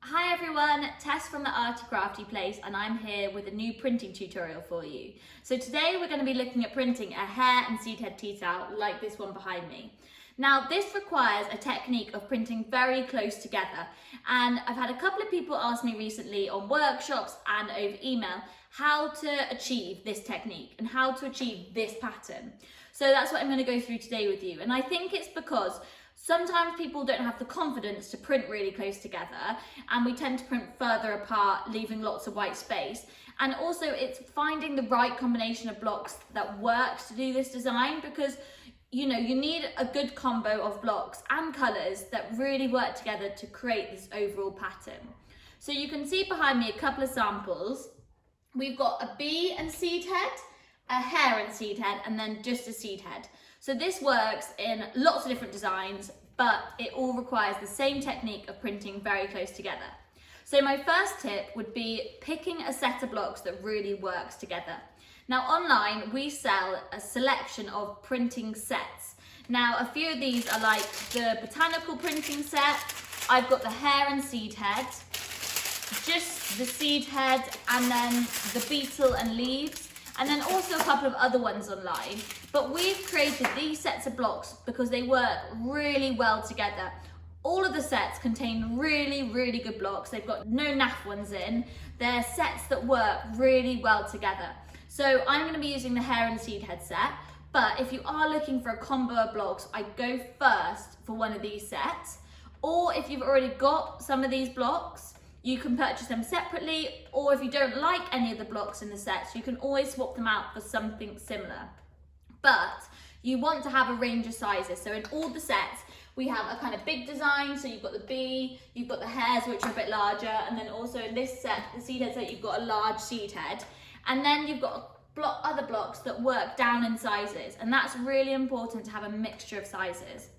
Hi everyone, Tess from the Arty Crafty Place, and I'm here with a new printing tutorial for you. So today we're going to be looking at printing a hare and seed head tea towel like this one behind me. Now this requires a technique of printing very close together, and I've had a couple of people ask me recently on workshops and over email how to achieve this technique and how to achieve this pattern. So that's what I'm going to go through today with you, and I think it's because sometimes people don't have the confidence to print really close together, and we tend to print further apart, leaving lots of white space. And also it's finding the right combination of blocks that works to do this design, because you need a good combo of blocks and colours that really work together to create this overall pattern. So you can see behind me a couple of samples. We've got a bee and seed head, a hare and seed head, and then just a seed head. So this works in lots of different designs, but it all requires the same technique of printing very close together. So my first tip would be picking a set of blocks that really works together. Now online, we sell a selection of printing sets. Now a few of these are like the botanical printing set. I've got the hare and seed head, just the seed head, and then the beetle and leaves, and then also a couple of other ones online. But we've created these sets of blocks because they work really well together. All of the sets contain really, really good blocks. They've got no naff ones in. They're sets that work really well together. So I'm going to be using the hare and seed head set, but if you are looking for a combo of blocks, I'd go first for one of these sets. Or if you've already got some of these blocks, you can purchase them separately, or if you don't like any of the blocks in the sets, you can always swap them out for something similar. But you want to have a range of sizes. So in all the sets, we have a kind of big design. So you've got the bee, you've got the hares, which are a bit larger. And then also in this set, the seed head set, you've got a large seed head. And then you've got other blocks that work down in sizes. And that's really important to have a mixture of sizes.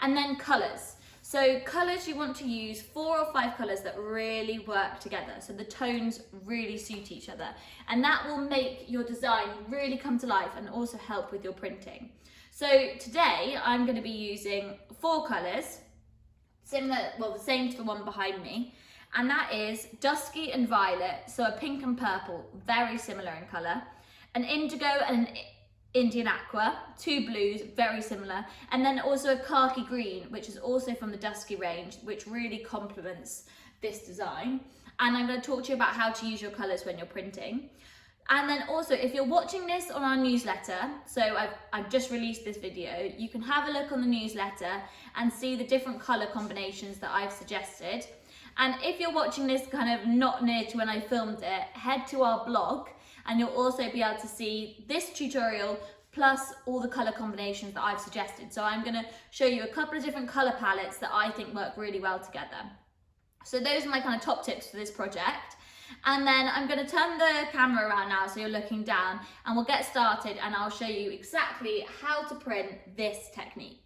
And then colours. So colours, you want to use 4 or 5 colours that really work together. So the tones really suit each other. And that will make your design really come to life and also help with your printing. So today I'm going to be using 4 colours, similar, well, the same to the one behind me. And that is dusky and violet, so a pink and purple, very similar in colour. An indigo and an Indian aqua, 2 blues, very similar, and then also a khaki green, which is also from the dusky range, which really complements this design. And I'm going to talk to you about how to use your colours when you're printing. And then also, if you're watching this on our newsletter, so I've just released this video, you can have a look on the newsletter and see the different colour combinations that I've suggested. And if you're watching this kind of not near to when I filmed it, head to our blog, and you'll also be able to see this tutorial plus all the colour combinations that I've suggested. So I'm going to show you a couple of different colour palettes that I think work really well together. So those are my kind of top tips for this project. And then I'm going to turn the camera around now so you're looking down, and we'll get started and I'll show you exactly how to print this technique.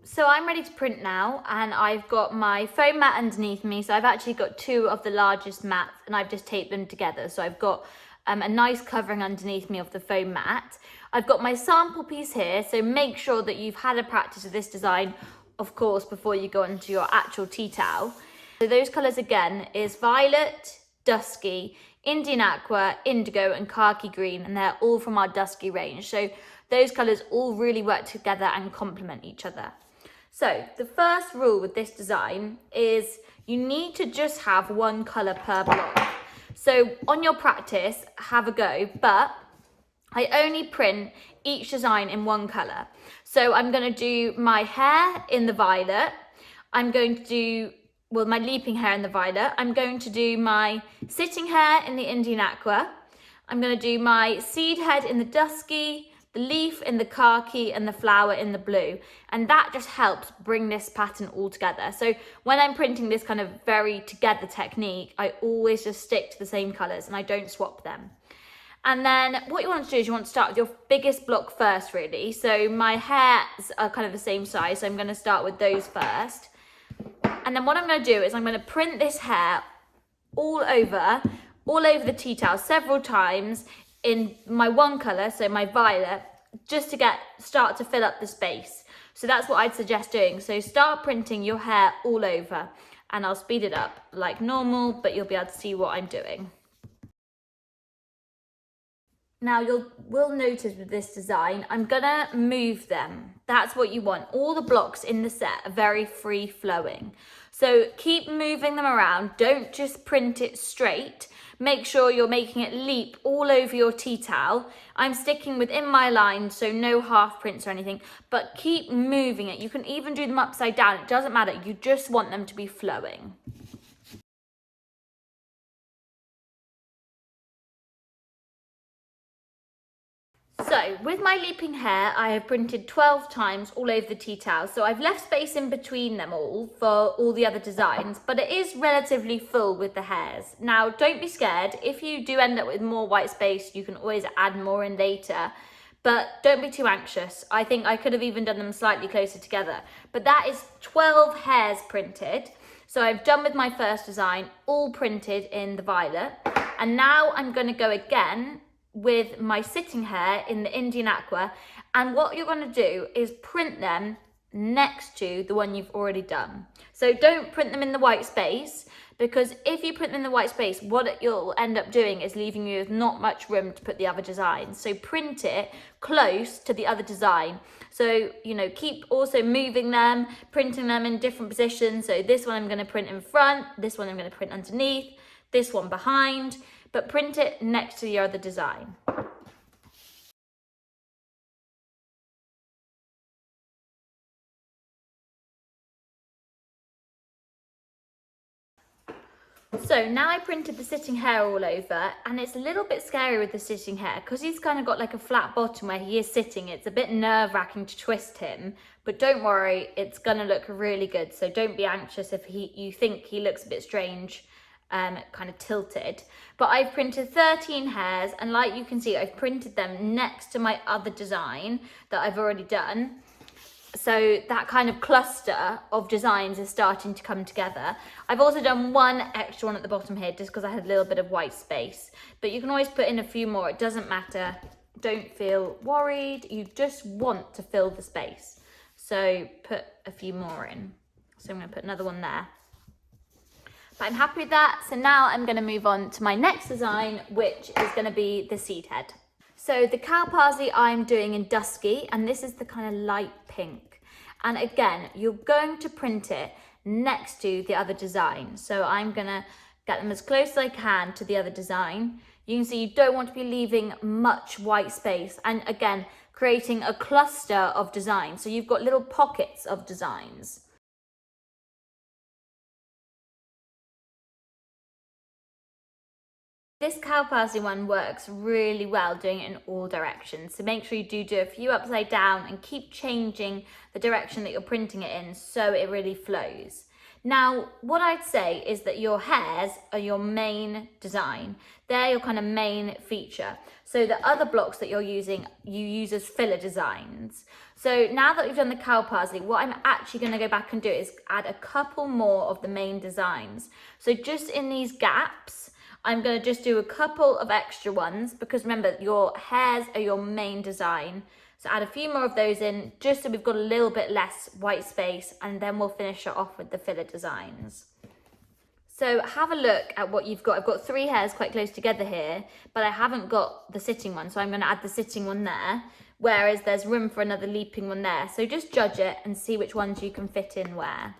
So I'm ready to print now, and I've got my foam mat underneath me. So I've actually got 2 of the largest mats, and I've just taped them together. So I've got a nice covering underneath me of the foam mat. I've got my sample piece here, so make sure that you've had a practice of this design, of course, before you go into your actual tea towel. So those colours again is violet, dusky, Indian aqua, indigo and khaki green, and they're all from our dusky range. So those colours all really work together and complement each other. So the first rule with this design is you need to just have 1 colour per block. So on your practice, have a go, but I only print each design in 1 colour. So I'm going to do my hare in the violet. I'm going to do, well, my leaping hare in the violet. I'm going to do my sitting hare in the Indian aqua. I'm going to do my seed head in the dusky, the leaf in the khaki, and the flower in the blue. And that just helps bring this pattern all together. So when I'm printing this kind of very together technique, I always just stick to the same colours and I don't swap them. And then what you want to do is you want to start with your biggest block first, really. So my hares are kind of the same size, so I'm going to start with those first. And then what I'm going to do is I'm going to print this hare all over the tea towel several times in my 1 colour, so my violet, just to start to fill up the space. So that's what I'd suggest doing. So start printing your hair all over, and I'll speed it up like normal, but you'll be able to see what I'm doing. Now you will notice with this design, I'm gonna move them. That's what you want. All the blocks in the set are very free flowing. So keep moving them around. Don't just print it straight. Make sure you're making it leap all over your tea towel. I'm sticking within my line, so no half prints or anything, but keep moving it. You can even do them upside down. It doesn't matter. You just want them to be flowing. So with my leaping hair, I have printed 12 times all over the tea towel. So I've left space in between them all for all the other designs, but it is relatively full with the hairs. Now, don't be scared. If you do end up with more white space, you can always add more in later, but don't be too anxious. I think I could have even done them slightly closer together, but that is 12 hairs printed. So I've done with my first design, all printed in the violet. And now I'm gonna go again with my sitting hair in the Indian Aqua, and what you're going to do is print them next to the one you've already done. So don't print them in the white space, because if you print them in the white space, what you'll end up doing is leaving you with not much room to put the other designs. So print it close to the other design. So, you know, keep also moving them, printing them in different positions. So this one I'm going to print in front, this one I'm going to print underneath, this one behind, but print it next to the other design. So now I printed the sitting hair all over, and it's a little bit scary with the sitting hair because he's kind of got like a flat bottom where he is sitting. It's a bit nerve-wracking to twist him, but don't worry, it's gonna look really good. So don't be anxious if you think he looks a bit strange, kind of tilted. But I've printed 13 hairs, and like you can see, I've printed them next to my other design that I've already done. So that kind of cluster of designs is starting to come together. I've also done one extra one at the bottom here just because I had a little bit of white space, but you can always put in a few more. It doesn't matter. Don't feel worried. You just want to fill the space. So put a few more in. So I'm going to put another one there. But I'm happy with that. So now I'm going to move on to my next design, which is going to be the seed head. So the cow parsley I'm doing in dusky, and this is the kind of light pink. And again, you're going to print it next to the other design. So I'm gonna get them as close as I can to the other design. You can see you don't want to be leaving much white space. And again, creating a cluster of designs. So you've got little pockets of designs. This cow parsley one works really well doing it in all directions. So make sure you do a few upside down and keep changing the direction that you're printing it in so it really flows. Now, what I'd say is that your hairs are your main design. They're your kind of main feature. So the other blocks that you're using, you use as filler designs. So now that we've done the cow parsley, what I'm actually going to go back and do is add a couple more of the main designs. So just in these gaps, I'm going to just do a couple of extra ones because remember, your hairs are your main design. So add a few more of those in just so we've got a little bit less white space, and then we'll finish it off with the filler designs. So have a look at what you've got. I've got 3 hairs quite close together here, but I haven't got the sitting one. So I'm going to add the sitting one there, whereas there's room for another leaping one there. So just judge it and see which ones you can fit in where.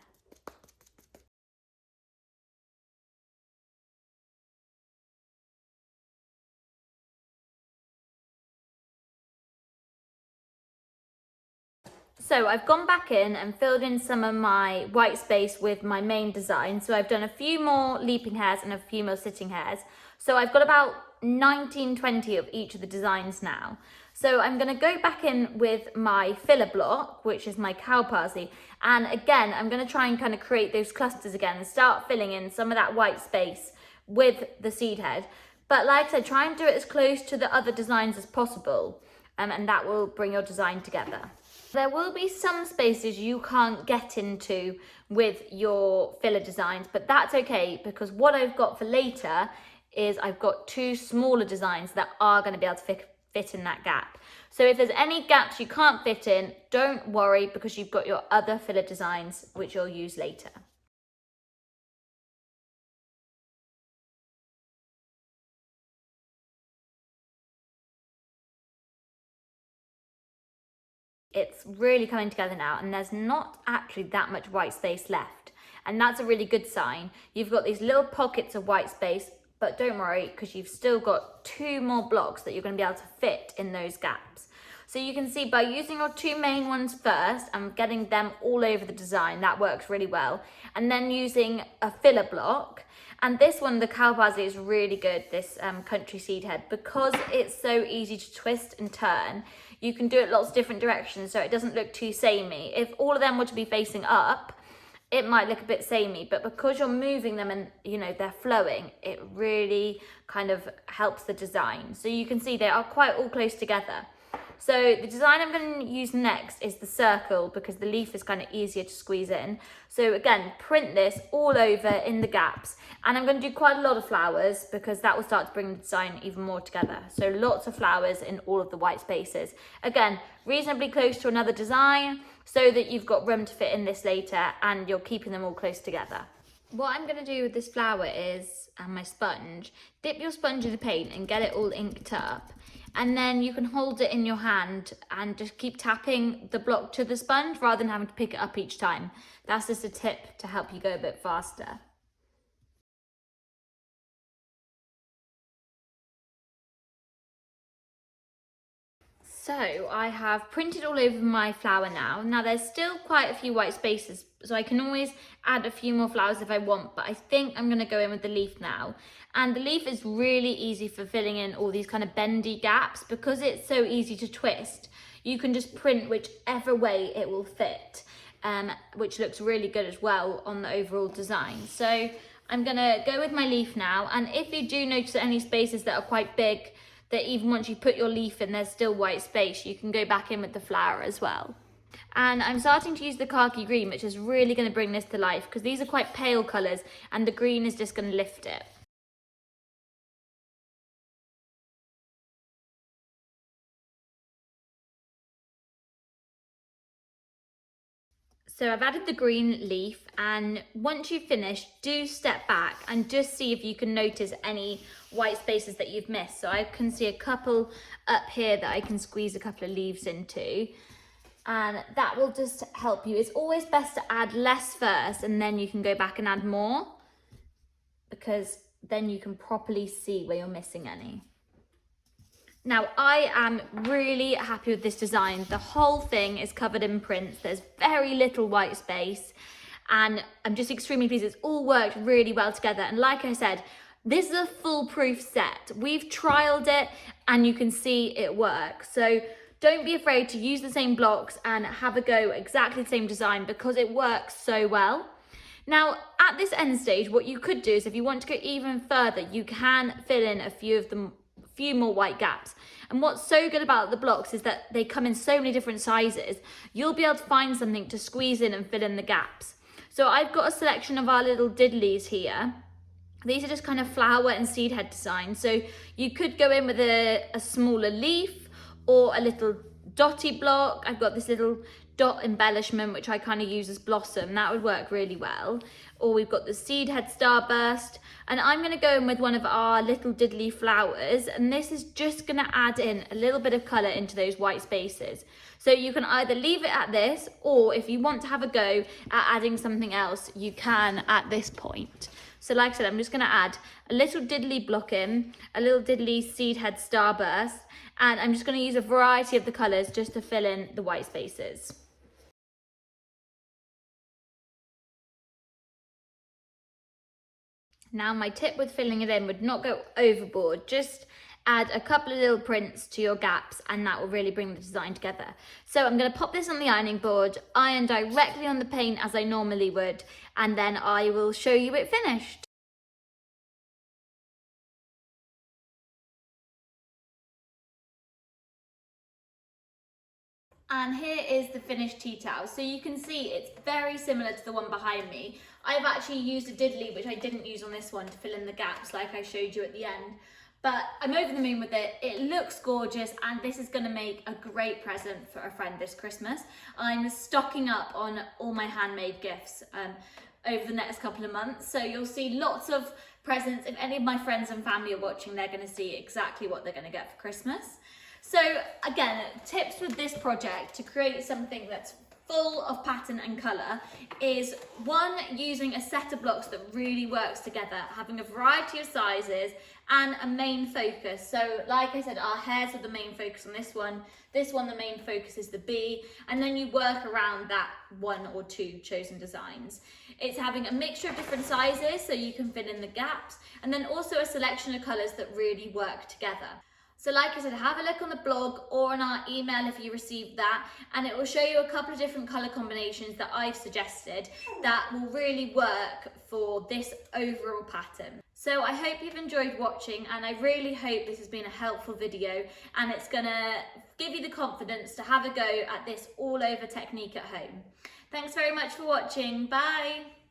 So I've gone back in and filled in some of my white space with my main design. So I've done a few more leaping hairs and a few more sitting hairs. So I've got about 19, 20 of each of the designs now. So I'm going to go back in with my filler block, which is my cow parsley. And again, I'm going to try and kind of create those clusters again and start filling in some of that white space with the seed head. But like I said, try and do it as close to the other designs as possible. And that will bring your design together. There will be some spaces you can't get into with your filler designs, but that's okay because what I've got for later is I've got 2 smaller designs that are going to be able to fit in that gap. So if there's any gaps you can't fit in, don't worry, because you've got your other filler designs which you'll use later. It's really coming together now, and there's not actually that much white space left. And that's a really good sign. You've got these little pockets of white space, but don't worry, because you've still got 2 more blocks that you're going to be able to fit in those gaps. So you can see by using your 2 main ones first and getting them all over the design, that works really well. And then using a filler block. And this one, the cowpazi, is really good, this country seed head, because it's so easy to twist and turn. You can do it lots of different directions so it doesn't look too samey. If all of them were to be facing up, it might look a bit samey, but because you're moving them and they're flowing, it really kind of helps the design. So you can see they are quite all close together. So the design I'm going to use next is the circle, because the leaf is kind of easier to squeeze in. So again, print this all over in the gaps, and I'm going to do quite a lot of flowers because that will start to bring the design even more together. So lots of flowers in all of the white spaces. Again, reasonably close to another design so that you've got room to fit in this later and you're keeping them all close together. What I'm going to do with this flower is, my sponge, dip your sponge in the paint and get it all inked up. And then you can hold it in your hand and just keep tapping the block to the sponge rather than having to pick it up each time. That's just a tip to help you go a bit faster. So I have printed all over my flower now. Now there's still quite a few white spaces, so I can always add a few more flowers if I want, but I think I'm gonna go in with the leaf now. And the leaf is really easy for filling in all these kind of bendy gaps because it's so easy to twist. You can just print whichever way it will fit, which looks really good as well on the overall design. So I'm gonna go with my leaf now, and if you do notice any spaces that are quite big, that even once you put your leaf in, there's still white space, you can go back in with the flower as well. And I'm starting to use the khaki green, which is really going to bring this to life because these are quite pale colours and the green is just going to lift it. So I've added the green leaf, and once you've finished, do step back and just see if you can notice any white spaces that you've missed. So I can see a couple up here that I can squeeze a couple of leaves into, and that will just help you. It's always best to add less first and then you can go back and add more, because then you can properly see where you're missing any. Now, I am really happy with this design. The whole thing is covered in prints. There's very little white space, and I'm just extremely pleased. It's all worked really well together. And like I said, this is a foolproof set. We've trialed it and you can see it works. So don't be afraid to use the same blocks and have a go exactly the same design because it works so well. Now, at this end stage, what you could do is if you want to go even further, you can fill in a few more white gaps. And what's so good about the blocks is that they come in so many different sizes. You'll be able to find something to squeeze in and fill in the gaps. So I've got a selection of our little diddlies here. These are just kind of flower and seed head designs. So you could go in with a smaller leaf or a little dotty block. I've got this little dot embellishment which I kind of use as blossom. That would work really well. Or we've got the seed head starburst, and I'm going to go in with one of our little diddly flowers, and this is just going to add in a little bit of colour into those white spaces. So you can either leave it at this, or if you want to have a go at adding something else, you can at this point. So like I said, I'm just going to add a little diddly block in, a little diddly seed head starburst, and I'm just going to use a variety of the colours just to fill in the white spaces. Now, my tip with filling it in would not go overboard, just add a couple of little prints to your gaps and that will really bring the design together. So I'm going to pop this on the ironing board, iron directly on the paint as I normally would, and then I will show you it finished. And here is the finished tea towel. So you can see it's very similar to the one behind me. I've actually used a diddly, which I didn't use on this one, to fill in the gaps like I showed you at the end. But I'm over the moon with it. It looks gorgeous, and this is going to make a great present for a friend this Christmas. I'm stocking up on all my handmade gifts over the next couple of months. So you'll see lots of presents. If any of my friends and family are watching, they're going to see exactly what they're going to get for Christmas. So again, tips with this project to create something that's full of pattern and colour is one, using a set of blocks that really works together, having a variety of sizes and a main focus. So like I said, our hares are the main focus on this one, the main focus is the bee, and then you work around that one or two chosen designs. It's having a mixture of different sizes so you can fill in the gaps, and then also a selection of colours that really work together. So like I said, have a look on the blog or on our email if you received that, and it will show you a couple of different colour combinations that I've suggested that will really work for this overall pattern. So I hope you've enjoyed watching, and I really hope this has been a helpful video and it's gonna give you the confidence to have a go at this all over technique at home. Thanks very much for watching. Bye.